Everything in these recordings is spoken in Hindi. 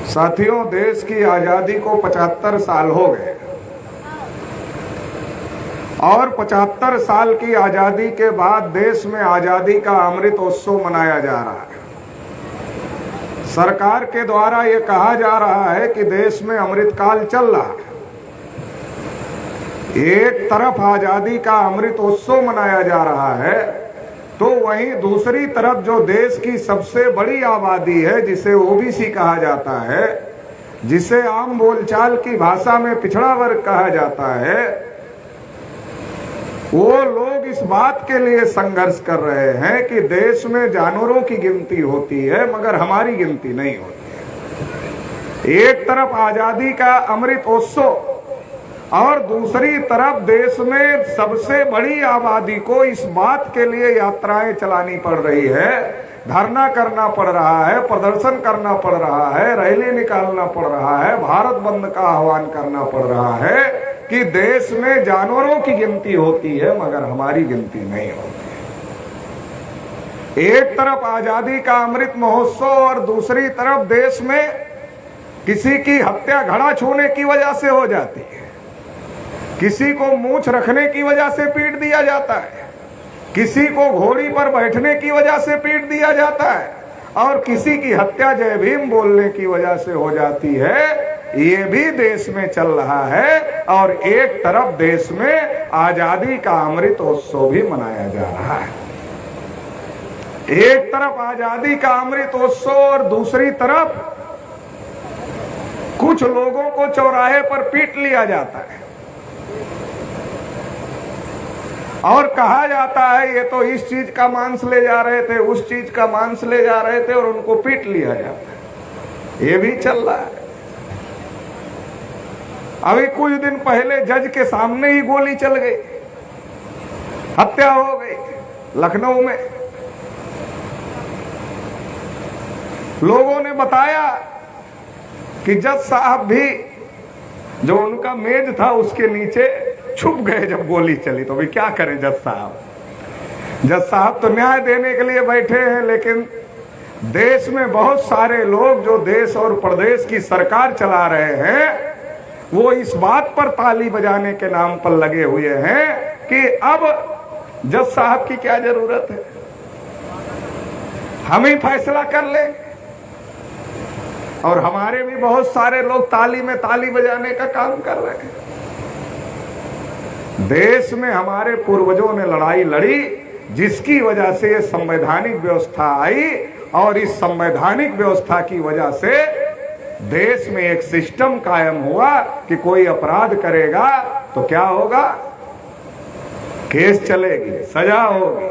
साथियों, देश की आजादी को 75 साल हो गए और 75 साल की आजादी के बाद देश में आजादी का अमृत उत्सव मनाया जा रहा है। सरकार के द्वारा ये कहा जा रहा है कि देश में अमृतकाल चल रहा है। एक तरफ आजादी का अमृत उत्सव मनाया जा रहा है तो वहीं दूसरी तरफ जो देश की सबसे बड़ी आबादी है, जिसे ओबीसी कहा जाता है, जिसे आम बोलचाल की भाषा में पिछड़ा वर्ग कहा जाता है, वो लोग इस बात के लिए संघर्ष कर रहे हैं कि देश में जानवरों की गिनती होती है मगर हमारी गिनती नहीं होती है। एक तरफ आजादी का अमृत उत्सव और दूसरी तरफ देश में सबसे बड़ी आबादी को इस बात के लिए यात्राएं चलानी पड़ रही है, धरना करना पड़ रहा है, प्रदर्शन करना पड़ रहा है, रैली निकालना पड़ रहा है, भारत बंद का आह्वान करना पड़ रहा है कि देश में जानवरों की गिनती होती है मगर हमारी गिनती नहीं होती। एक तरफ आजादी का अमृत महोत्सव और दूसरी तरफ देश में किसी की हत्या घड़ा छूने की वजह से हो जाती है, किसी को मूंछ रखने की वजह से पीट दिया जाता है, किसी को घोड़ी पर बैठने की वजह से पीट दिया जाता है और किसी की हत्या जय भीम बोलने की वजह से हो जाती है। ये भी देश में चल रहा है और एक तरफ देश में आजादी का अमृत उत्सव भी मनाया जा रहा है। एक तरफ आजादी का अमृत उत्सव और दूसरी तरफ कुछ लोगों को चौराहे पर पीट लिया जाता है और कहा जाता है ये तो इस चीज का मांस ले जा रहे थे, उस चीज का मांस ले जा रहे थे और उनको पीट लिया जाता है। ये भी चल रहा है। अभी कुछ दिन पहले जज के सामने ही गोली चल गई, हत्या हो गई लखनऊ में। लोगों ने बताया कि जज साहब भी जो उनका मेज था उसके नीचे छुप गए जब गोली चली। तो भी क्या करें जज साहब? जज साहब तो न्याय देने के लिए बैठे हैं, लेकिन देश में बहुत सारे लोग जो देश और प्रदेश की सरकार चला रहे हैं वो इस बात पर ताली बजाने के नाम पर लगे हुए हैं कि अब जज साहब की क्या जरूरत है, हम ही फैसला कर लें। और हमारे भी बहुत सारे लोग ताली में ताली बजाने का काम कर रहे हैं। देश में हमारे पूर्वजों ने लड़ाई लड़ी जिसकी वजह से ये संवैधानिक व्यवस्था आई और इस संवैधानिक व्यवस्था की वजह से देश में एक सिस्टम कायम हुआ कि कोई अपराध करेगा तो क्या होगा, केस चलेगी, सजा होगी।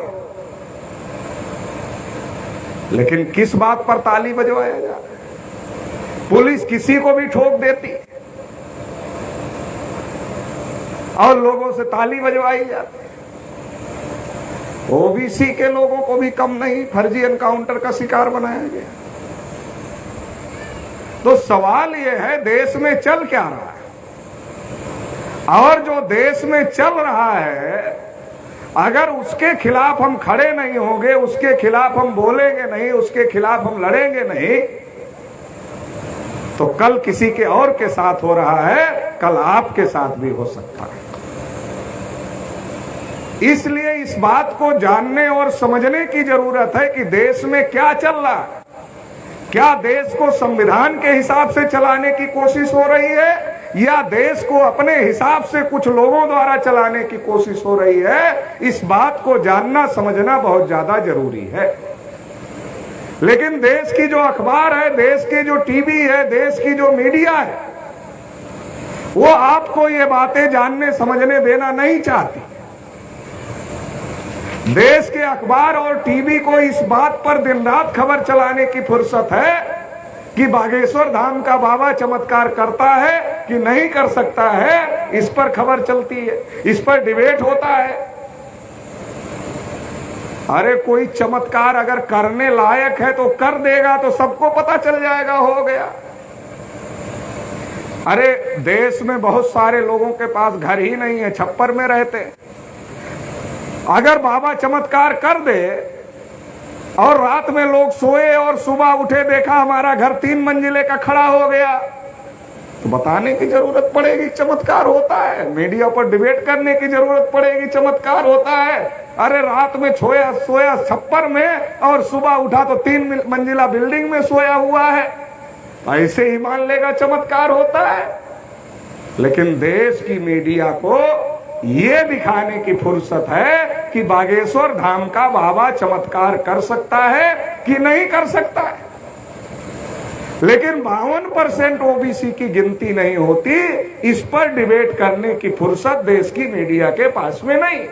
लेकिन किस बात पर ताली बजवाया जा रहा है? पुलिस किसी को भी ठोक देती और लोगों से ताली बजवाई जाती। ओबीसी के लोगों को भी कम नहीं फर्जी एनकाउंटर का शिकार बनाया गया। तो सवाल यह है देश में चल क्या रहा है और जो देश में चल रहा है अगर उसके खिलाफ हम खड़े नहीं होंगे, उसके खिलाफ हम बोलेंगे नहीं, उसके खिलाफ हम लड़ेंगे नहीं, तो कल किसी के और के साथ हो रहा है, कल आपके साथ भी हो सकता है। इसलिए इस बात को जानने और समझने की जरूरत है कि देश में क्या चल रहा है। क्या देश को संविधान के हिसाब से चलाने की कोशिश हो रही है या देश को अपने हिसाब से कुछ लोगों द्वारा चलाने की कोशिश हो रही है? इस बात को जानना समझना बहुत ज्यादा जरूरी है। लेकिन देश की जो अखबार है, देश की जो टीवी है, देश की जो मीडिया है, वो आपको ये बातें जानने समझने देना नहीं चाहती। देश के अखबार और टीवी को इस बात पर दिन रात खबर चलाने की फुर्सत है कि बागेश्वर धाम का बाबा चमत्कार करता है कि नहीं कर सकता है, इस पर खबर चलती है, इस पर डिबेट होता है। अरे कोई चमत्कार अगर करने लायक है तो कर देगा तो सबको पता चल जाएगा, हो गया। अरे देश में बहुत सारे लोगों के पास घर ही नहीं है, छप्पर में रहते। अगर बाबा चमत्कार कर दे और रात में लोग सोए और सुबह उठे, देखा हमारा घर 3 मंजिले का खड़ा हो गया, तो बताने की जरूरत पड़ेगी चमत्कार होता है, मीडिया पर डिबेट करने की जरूरत पड़ेगी चमत्कार होता है। अरे रात में सोया छप्पर में और सुबह उठा तो 3 मंजिला बिल्डिंग में सोया हुआ है, ऐसे ही मान लेगा चमत्कार होता है। लेकिन देश की मीडिया को ये दिखाने की फुर्सत है कि बागेश्वर धाम का बाबा चमत्कार कर सकता है कि नहीं कर सकता है। लेकिन 52% ओबीसी की गिनती नहीं होती, इस पर डिबेट करने की फुर्सत देश की मीडिया के पास में नहीं।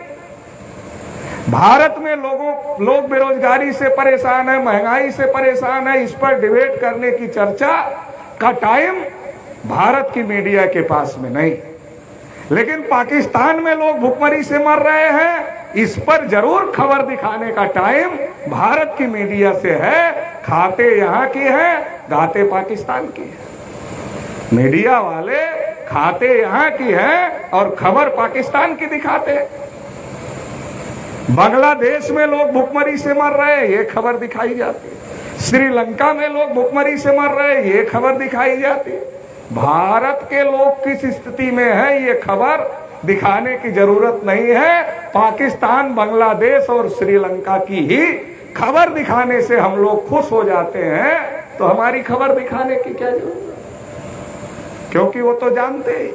भारत में लोग बेरोजगारी से परेशान है, महंगाई से परेशान है, इस पर डिबेट करने की चर्चा का टाइम भारत की मीडिया के पास में नहीं। लेकिन पाकिस्तान में लोग भुखमरी से मर रहे हैं, इस पर जरूर खबर दिखाने का टाइम भारत की मीडिया से है। खाते यहां की है, गाते पाकिस्तान की है। मीडिया वाले खाते यहां की है और खबर पाकिस्तान की दिखाते हैं। बांग्लादेश में लोग भुखमरी से मर रहे हैं, ये खबर दिखाई जाती है। श्रीलंका में लोग भुखमरी से मर रहे हैं, ये खबर दिखाई जाती है। भारत के लोग किस स्थिति में है, ये खबर दिखाने की जरूरत नहीं है। पाकिस्तान, बांग्लादेश और श्रीलंका की ही खबर दिखाने से हम लोग खुश हो जाते हैं, तो हमारी खबर दिखाने की क्या जरूरत है? क्योंकि वो तो जानते ही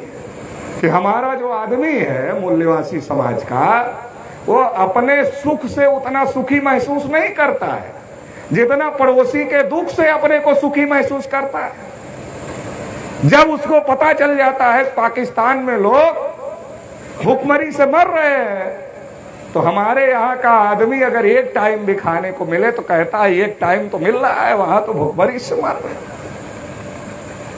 कि हमारा जो आदमी है मूल्यवासी समाज का, वो अपने सुख से उतना सुखी महसूस नहीं करता है जितना पड़ोसी के दुख से अपने को सुखी महसूस करता है। जब उसको पता चल जाता है पाकिस्तान में लोग भुखमरी से मर रहे हैं, तो हमारे यहाँ का आदमी अगर एक टाइम भी खाने को मिले तो कहता है एक टाइम तो मिल रहा है, वहां तो भुखमरी से मर रहे हैं।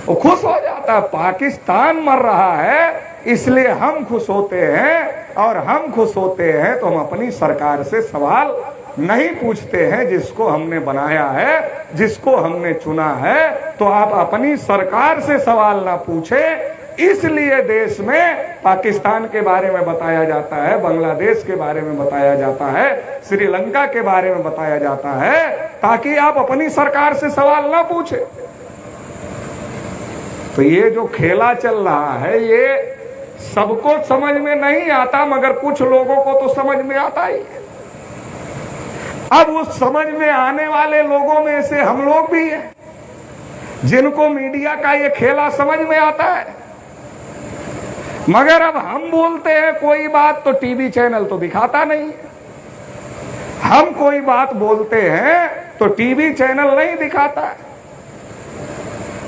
वो खुश हो जाता है, पाकिस्तान मर रहा है इसलिए हम खुश होते हैं। और हम खुश होते हैं तो हम अपनी सरकार से सवाल नहीं पूछते हैं, जिसको हमने बनाया है, जिसको हमने चुना है। तो आप अपनी सरकार से सवाल ना पूछे, इसलिए देश में पाकिस्तान के बारे में बताया जाता है, बांग्लादेश के बारे में बताया जाता है, श्रीलंका के बारे में बताया जाता है, ताकि आप अपनी सरकार से सवाल ना पूछे। तो ये जो खेला चल रहा है, ये सबको समझ में नहीं आता, मगर कुछ लोगों को तो समझ में आता ही है। अब उस समझ में आने वाले लोगों में से हम लोग भी हैं, जिनको मीडिया का ये खेला समझ में आता है। मगर अब हम बोलते हैं कोई बात तो टीवी चैनल तो दिखाता नहीं। हम कोई बात बोलते हैं तो टीवी चैनल नहीं दिखाता है।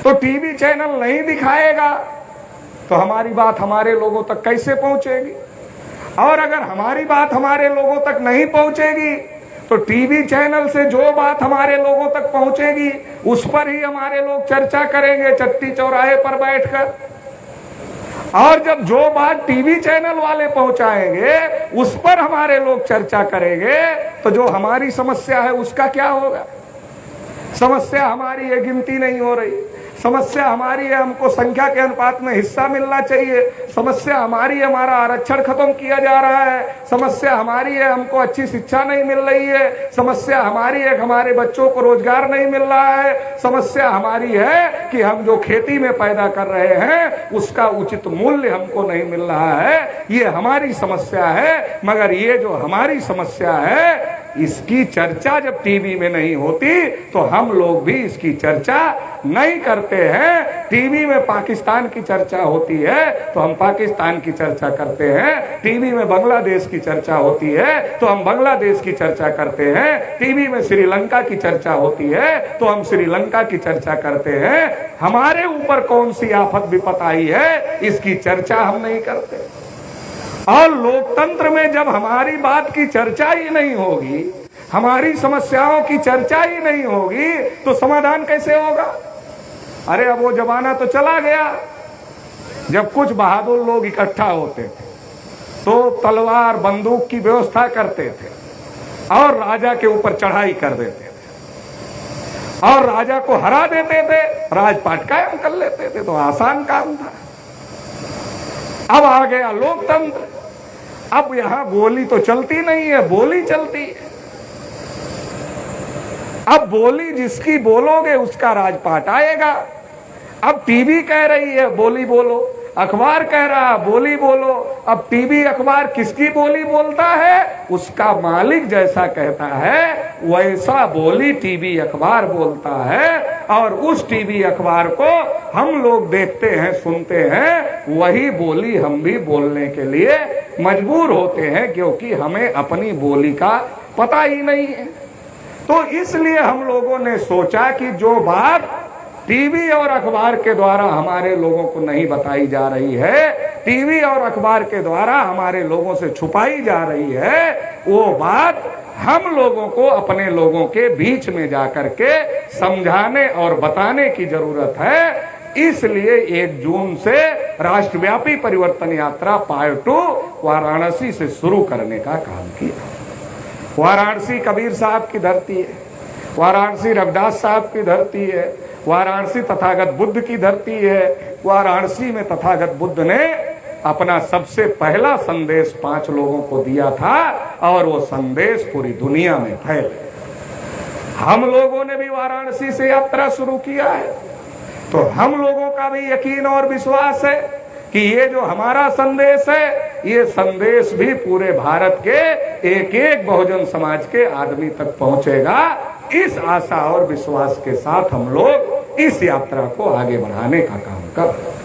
तो टीवी चैनल नहीं दिखाएगा तो हमारी बात हमारे लोगों तक कैसे पहुंचेगी? और अगर हमारी बात हमारे लोगों तक नहीं पहुंचेगी तो टीवी चैनल से जो बात हमारे लोगों तक पहुंचेगी उस पर ही हमारे लोग चर्चा करेंगे चट्टी चौराहे पर बैठकर। और जब जो बात टीवी चैनल वाले पहुंचाएंगे उस पर हमारे लोग चर्चा करेंगे, तो जो हमारी समस्या है उसका क्या होगा? समस्या हमारी है गिनती नहीं हो रही, समस्या हमारी है हमको संख्या के अनुपात में हिस्सा मिलना चाहिए, समस्या हमारी है हमारा आरक्षण खत्म किया जा रहा है, समस्या हमारी है हमको अच्छी शिक्षा नहीं मिल रही है, समस्या हमारी है हमारे बच्चों को रोजगार नहीं मिल रहा है, समस्या हमारी है कि हम जो खेती में पैदा कर रहे हैं उसका उचित मूल्य हमको नहीं मिल रहा है। ये हमारी समस्या है। मगर ये जो हमारी समस्या है इसकी चर्चा जब टीवी में नहीं होती तो हम लोग भी इसकी चर्चा नहीं करते हैं। टीवी में पाकिस्तान की चर्चा होती है तो हम पाकिस्तान की चर्चा करते हैं, टीवी में बांग्लादेश की चर्चा होती है तो हम बांग्लादेश की चर्चा करते हैं, टीवी में श्रीलंका की चर्चा होती है तो हम श्रीलंका की चर्चा करते हैं। हमारे ऊपर कौन सी आफत विपत आई है इसकी चर्चा हम नहीं करते। और लोकतंत्र में जब हमारी बात की चर्चा ही नहीं होगी, हमारी समस्याओं की चर्चा ही नहीं होगी, तो समाधान कैसे होगा? अरे अब वो जमाना तो चला गया जब कुछ बहादुर लोग इकट्ठा होते थे तो तलवार बंदूक की व्यवस्था करते थे और राजा के ऊपर चढ़ाई कर देते थे और राजा को हरा देते थे, राजपाट कायम कर लेते थे, तो आसान काम था। अब आ गया लोकतंत्र, अब यहां गोली तो चलती नहीं है, बोली चलती है। अब बोली जिसकी बोलोगे उसका राजपाट आएगा। अब टीवी कह रही है बोली बोलो, अखबार कह रहा बोली बोलो। अब टीवी अखबार किसकी बोली बोलता है? उसका मालिक जैसा कहता है वैसा बोली टीवी अखबार बोलता है, और उस टीवी अखबार को हम लोग देखते हैं, सुनते हैं, वही बोली हम भी बोलने के लिए मजबूर होते हैं, क्योंकि हमें अपनी बोली का पता ही नहीं है। तो इसलिए हम लोगों ने सोचा कि जो बात टीवी और अखबार के द्वारा हमारे लोगों को नहीं बताई जा रही है, टीवी और अखबार के द्वारा हमारे लोगों से छुपाई जा रही है, वो बात हम लोगों को अपने लोगों के बीच में जाकर के समझाने और बताने की जरूरत है। इसलिए 1 जून से राष्ट्रव्यापी परिवर्तन यात्रा पार्ट 2 वाराणसी से शुरू करने का काम किया। वाराणसी कबीर साहब की धरती है, वाराणसी रविदास साहब की धरती है, वाराणसी तथागत बुद्ध की धरती है। वाराणसी में तथागत बुद्ध ने अपना सबसे पहला संदेश 5 लोगों को दिया था, और वो संदेश पूरी दुनिया में फैल। हम लोगों ने भी वाराणसी से यात्रा शुरू किया है, तो हम लोगों का भी यकीन और विश्वास है कि ये जो हमारा संदेश है, ये संदेश भी पूरे भारत के एक एक बहुजन समाज के आदमी तक पहुंचेगा। इस आशा और विश्वास के साथ हम लोग इस यात्रा को आगे बढ़ाने का काम कर रहे हैं।